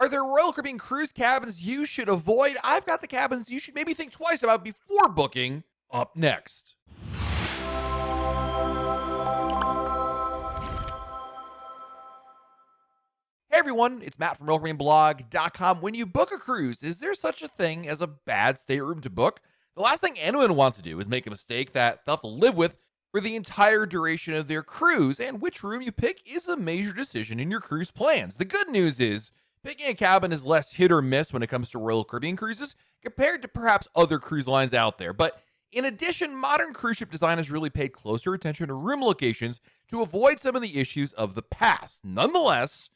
Are there Royal Caribbean cruise cabins you should avoid? I've got the cabins you should maybe think twice about before booking up next. Hey everyone, it's Matt from RoyalCaribbeanBlog.com. When you book a cruise, is there such a thing as a bad stateroom to book? The last thing anyone wants to do is make a mistake that they'll have to live with for the entire duration of their cruise, and which room you pick is a major decision in your cruise plans. The good news is, picking a cabin is less hit or miss when it comes to Royal Caribbean cruises compared to perhaps other cruise lines out there. But in addition, modern cruise ship design has really paid closer attention to room locations to avoid some of the issues of the past. Nonetheless,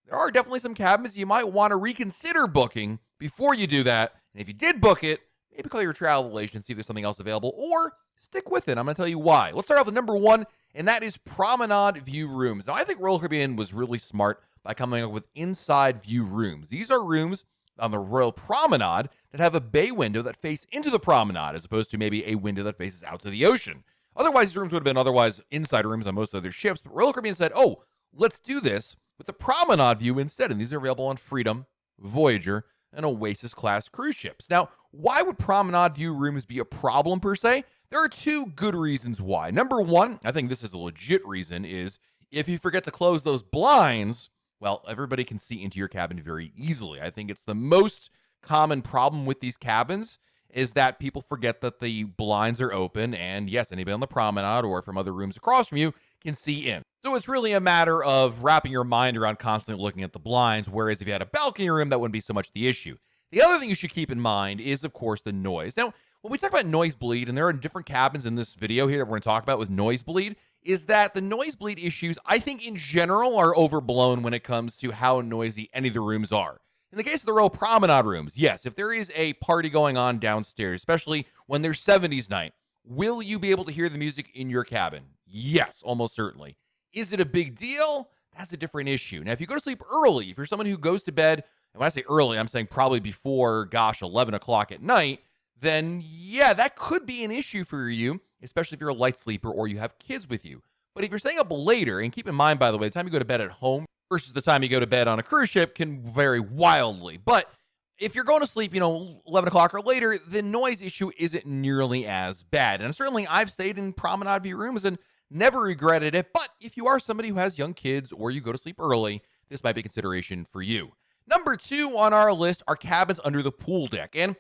there are definitely some cabins you might want to reconsider booking before you do that. And if you did book it, maybe call your travel agent, see if there's something else available, or stick with it. I'm going to tell you why. Let's start off with number one, and that is Promenade View rooms. Now, I think Royal Caribbean was really smart by coming up with inside view rooms. These are rooms on the Royal Promenade that have a bay window that face into the promenade, as opposed to maybe a window that faces out to the ocean. Otherwise, these rooms would have been otherwise inside rooms on most other ships, but Royal Caribbean said, oh, let's do this with the Promenade View instead, and these are available on Freedom, Voyager, and Oasis-class cruise ships. Now, why would Promenade View rooms be a problem per se? There are two good reasons why. Number one, I think this is a legit reason, is if you forget to close those blinds, well, everybody can see into your cabin very easily. I think it's the most common problem with these cabins is that people forget that the blinds are open, and yes, anybody on the promenade or from other rooms across from you can see in. So it's really a matter of wrapping your mind around constantly looking at the blinds, whereas if you had a balcony room, that wouldn't be so much the issue. The other thing you should keep in mind is, of course, the noise. Now, when we talk about noise bleed, and there are different cabins in this video here that we're going to talk about with noise bleed, is that the noise bleed issues, I think in general, are overblown when it comes to how noisy any of the rooms are. In the case of the Royal Promenade rooms, yes, if there is a party going on downstairs, especially when there's 70s night, will you be able to hear the music in your cabin? Yes, almost certainly. Is it a big deal? That's a different issue. Now, if you go to sleep early, if you're someone who goes to bed, and when I say early, I'm saying probably before, 11 o'clock at night, then yeah, that could be an issue for you, especially if you're a light sleeper or you have kids with you. But if you're staying up later, and keep in mind, by the way, the time you go to bed at home versus the time you go to bed on a cruise ship can vary wildly. But if you're going to sleep, 11 o'clock or later, the noise issue isn't nearly as bad. And certainly I've stayed in Promenade View rooms and never regretted it. But if you are somebody who has young kids or you go to sleep early, this might be a consideration for you. Number two on our list are cabins under the pool deck. And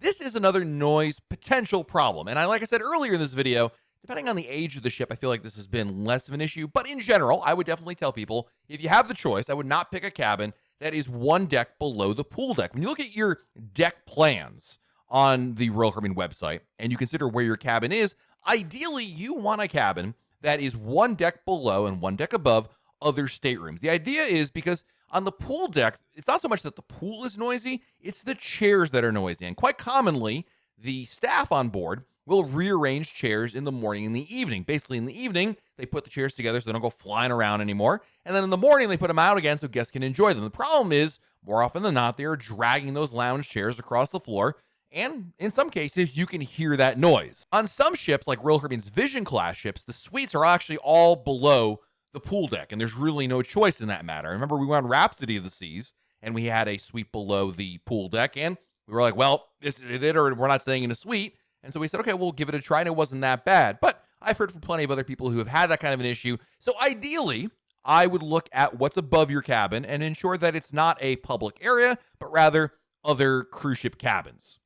this is another noise potential problem. And like I said earlier in this video, depending on the age of the ship, I feel like this has been less of an issue. But in general, I would definitely tell people, if you have the choice, I would not pick a cabin that is one deck below the pool deck. When you look at your deck plans on the Royal Caribbean website and you consider where your cabin is, ideally you want a cabin that is one deck below and one deck above other staterooms. The idea is because on the pool deck, it's not so much that the pool is noisy, it's the chairs that are noisy. And quite commonly, the staff on board will rearrange chairs in the morning and the evening. Basically, in the evening, they put the chairs together so they don't go flying around anymore. And then in the morning, they put them out again so guests can enjoy them. The problem is, more often than not, they are dragging those lounge chairs across the floor. And in some cases, you can hear that noise. On some ships, like Royal Caribbean's Vision class ships, the suites are actually all below the pool deck, and there's really no choice in that matter. I remember we went on Rhapsody of the Seas, and we had a suite below the pool deck, and we were like, well, this is it, or we're not staying in a suite. And so we said, okay, we'll give it a try, and it wasn't that bad. But I've heard from plenty of other people who have had that kind of an issue. So ideally, I would look at what's above your cabin and ensure that it's not a public area, but rather other cruise ship cabins.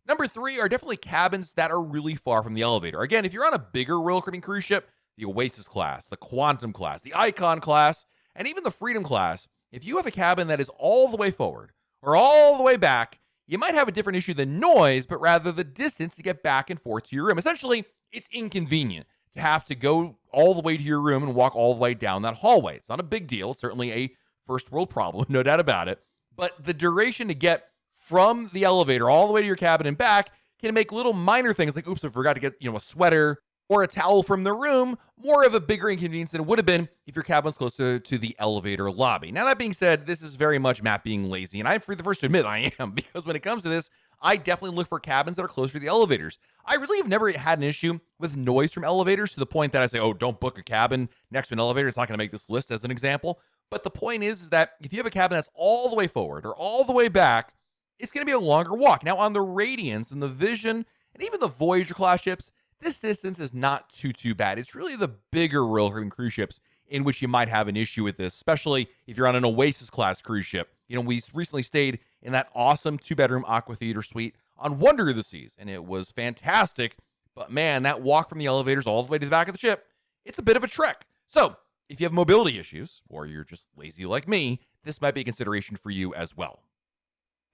Number three are definitely cabins that are really far from the elevator. Again, if you're on a bigger Royal Caribbean cruise ship, the Oasis class, the Quantum class, the Icon class, and even the Freedom class, if you have a cabin that is all the way forward or all the way back, you might have a different issue than noise, but rather the distance to get back and forth to your room. Essentially, it's inconvenient to have to go all the way to your room and walk all the way down that hallway. It's not a big deal. It's certainly a first world problem, no doubt about it. But the duration to get from the elevator all the way to your cabin and back can make little minor things like, oops, I forgot to get, a sweater or a towel from the room, more of a bigger inconvenience than it would have been if your cabin was close to the elevator lobby. Now, that being said, this is very much Matt being lazy, and I'm the first to admit I am, because when it comes to this, I definitely look for cabins that are closer to the elevators. I really have never had an issue with noise from elevators to the point that I say, oh, don't book a cabin next to an elevator. It's not going to make this list as an example. But the point is that if you have a cabin that's all the way forward or all the way back, it's going to be a longer walk. Now, on the Radiance and the Vision and even the Voyager class ships, this distance is not too bad. It's really the bigger Royal Caribbean cruise ships in which you might have an issue with this, especially if you're on an Oasis class cruise ship. You know, we recently stayed in that awesome 2-bedroom Aqua Theater suite on Wonder of the Seas, and it was fantastic. But man, that walk from the elevators all the way to the back of the ship, it's a bit of a trek. So if you have mobility issues, or you're just lazy like me, this might be a consideration for you as well.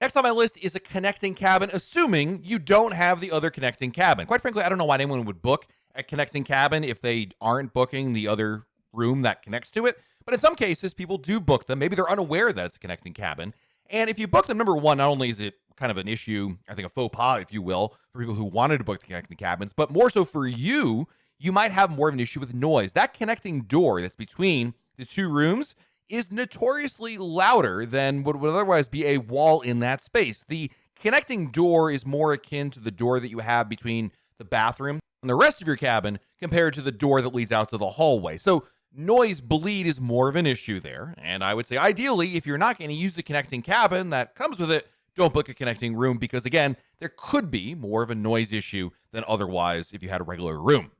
Next on my list is a connecting cabin, assuming you don't have the other connecting cabin. Quite frankly, I don't know why anyone would book a connecting cabin if they aren't booking the other room that connects to it. But in some cases, people do book them. Maybe they're unaware that it's a connecting cabin. And if you book them, number one, not only is it kind of an issue, I think a faux pas, if you will, for people who wanted to book the connecting cabins, but more so for you, you might have more of an issue with noise. That connecting door that's between the two rooms is notoriously louder than what would otherwise be a wall in that space. The connecting door is more akin to the door that you have between the bathroom and the rest of your cabin compared to the door that leads out to the hallway. So noise bleed is more of an issue there. And I would say ideally, if you're not going to use the connecting cabin that comes with it, don't book a connecting room because, again, there could be more of a noise issue than otherwise if you had a regular room.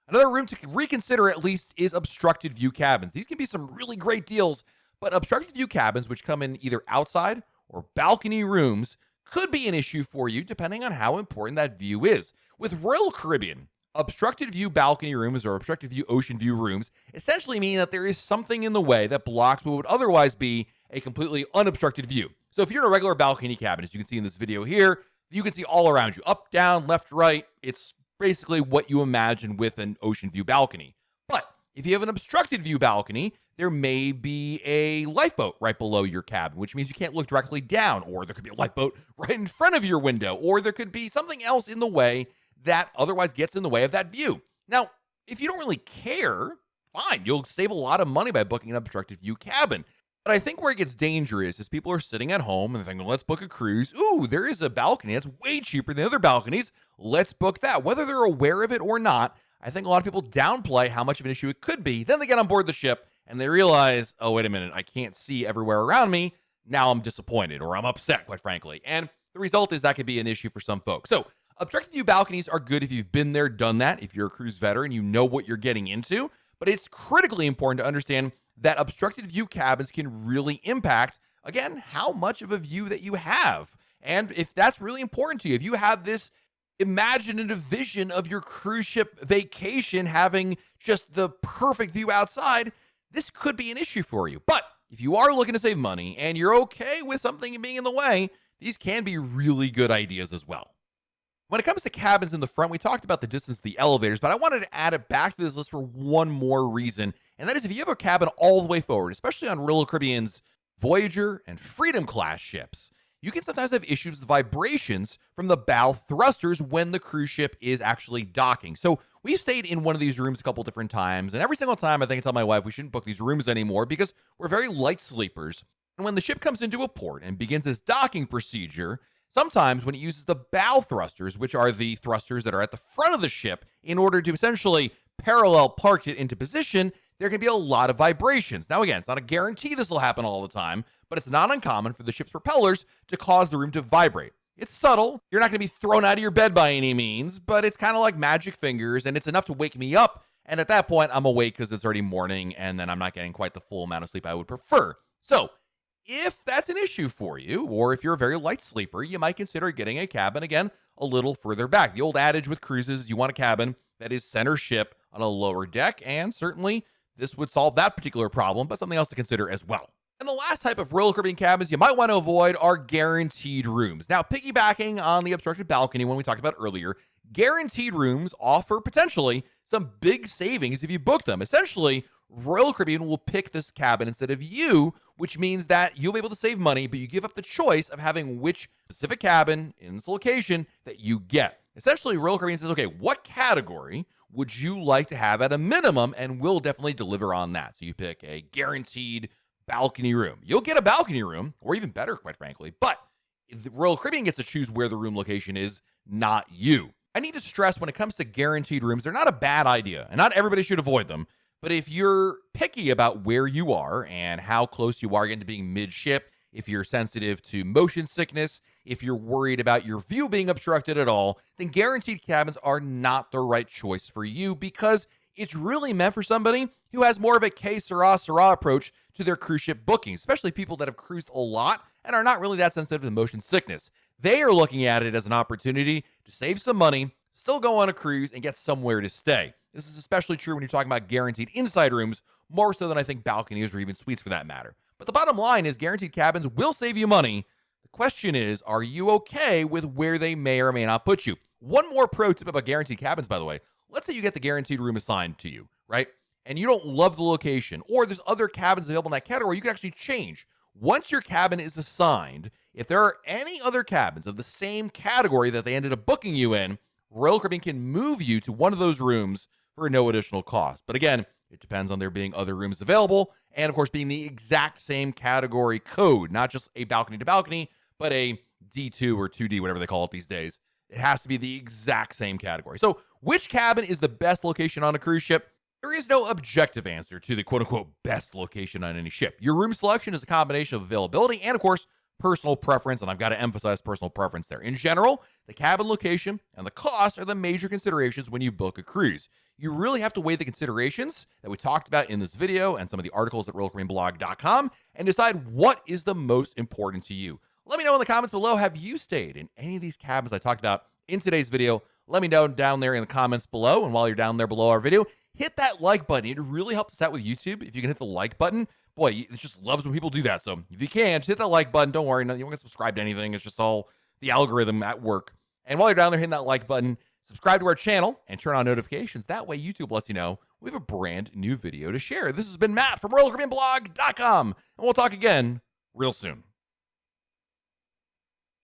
Another room to reconsider at least is obstructed view cabins. These can be some really great deals, but obstructed view cabins, which come in either outside or balcony rooms, could be an issue for you depending on how important that view is. With Royal Caribbean, obstructed view balcony rooms or obstructed view ocean view rooms essentially mean that there is something in the way that blocks what would otherwise be a completely unobstructed view. So if you're in a regular balcony cabin, as you can see in this video here, you can see all around you, up, down, left, right. It's basically what you imagine with an ocean view balcony. But if you have an obstructed view balcony, there may be a lifeboat right below your cabin, which means you can't look directly down, or there could be a lifeboat right in front of your window, or there could be something else in the way that otherwise gets in the way of that view. Now, if you don't really care, fine, you'll save a lot of money by booking an obstructed view cabin. But I think where it gets dangerous is people are sitting at home and they're thinking, let's book a cruise. Ooh, there is a balcony that's way cheaper than other balconies. Let's book that. Whether they're aware of it or not, I think a lot of people downplay how much of an issue it could be. Then they get on board the ship and they realize, oh, wait a minute, I can't see everywhere around me. Now I'm disappointed or I'm upset, quite frankly. And the result is that could be an issue for some folks. So obstructed view balconies are good if you've been there, done that, if you're a cruise veteran, you know what you're getting into. But it's critically important to understand that obstructed view cabins can really impact, again, how much of a view that you have. And if that's really important to you, if you have this imaginative vision of your cruise ship vacation having just the perfect view outside, this could be an issue for you. But if you are looking to save money and you're okay with something being in the way, these can be really good ideas as well. When it comes to cabins in the front, we talked about the distance of the elevators, but I wanted to add it back to this list for one more reason, and that is if you have a cabin all the way forward, especially on Royal Caribbean's Voyager and Freedom class ships, you can sometimes have issues with vibrations from the bow thrusters when the cruise ship is actually docking. So we've stayed in one of these rooms a couple different times, and every single time I think I tell my wife we shouldn't book these rooms anymore because we're very light sleepers. And when the ship comes into a port and begins its docking procedure, sometimes when it uses the bow thrusters, which are the thrusters that are at the front of the ship, in order to essentially parallel park it into position, there can be a lot of vibrations. Now, again, it's not a guarantee this will happen all the time, but it's not uncommon for the ship's propellers to cause the room to vibrate. It's subtle. You're not going to be thrown out of your bed by any means, but it's kind of like magic fingers, and it's enough to wake me up. And at that point, I'm awake because it's already morning, and then I'm not getting quite the full amount of sleep I would prefer. So if that's an issue for you, or if you're a very light sleeper, you might consider getting a cabin, again, a little further back. The old adage with cruises is you want a cabin that is center ship on a lower deck, and certainly this would solve that particular problem, but something else to consider as well. And the last type of Royal Caribbean cabins you might want to avoid are guaranteed rooms. Now, piggybacking on the obstructed balcony one we talked about earlier, guaranteed rooms offer potentially some big savings if you book them. Essentially, Royal Caribbean will pick this cabin instead of you, which means that you'll be able to save money, but you give up the choice of having which specific cabin in this location that you get. Essentially, Royal Caribbean says, okay, what category would you like to have at a minimum, and we'll definitely deliver on that. So you pick a guaranteed balcony room. You'll get a balcony room, or even better, quite frankly, but the Royal Caribbean gets to choose where the room location is, not you. I need to stress when it comes to guaranteed rooms, they're not a bad idea, and not everybody should avoid them. But if you're picky about where you are and how close you are getting to being midship, if you're sensitive to motion sickness, if you're worried about your view being obstructed at all, then guaranteed cabins are not the right choice for you, because it's really meant for somebody who has more of a que sera, sera approach to their cruise ship bookings, especially people that have cruised a lot and are not really that sensitive to motion sickness. They are looking at it as an opportunity to save some money, still go on a cruise, and get somewhere to stay. This is especially true when you're talking about guaranteed inside rooms, more so than I think balconies or even suites for that matter. But the bottom line is guaranteed cabins will save you money. The question is, are you okay with where they may or may not put you? One more pro tip about guaranteed cabins, by the way. Let's say you get the guaranteed room assigned to you, right? And you don't love the location, or there's other cabins available in that category, you can actually change. Once your cabin is assigned, if there are any other cabins of the same category that they ended up booking you in, Royal Caribbean can move you to one of those rooms for no additional cost. But again, it depends on there being other rooms available, and of course being the exact same category code, not just a balcony to balcony, but a D2 or 2D, whatever they call it these days. It has to be the exact same category. So which cabin is the best location on a cruise ship? There is no objective answer to the quote-unquote best location on any ship. Your room selection is a combination of availability and, of course, personal preference, and I've got to emphasize personal preference there. In general, the cabin location and the cost are the major considerations when you book a cruise. You really have to weigh the considerations that we talked about in this video and some of the articles at RoyalCaribbeanBlog.com and decide what is the most important to you. Let me know in the comments below, have you stayed in any of these cabins I talked about in today's video? Let me know down there in the comments below, and while you're down there below our video, hit that like button. It really helps us out with YouTube if you can hit the like button. Boy, it just loves when people do that. So if you can, just hit that like button. Don't worry, you won't get subscribed to anything. It's just all the algorithm at work. And while you're down there hitting that like button, subscribe to our channel and turn on notifications. That way YouTube lets you know we have a brand new video to share. This has been Matt from RoyalCaribbeanBlog.com, and we'll talk again real soon.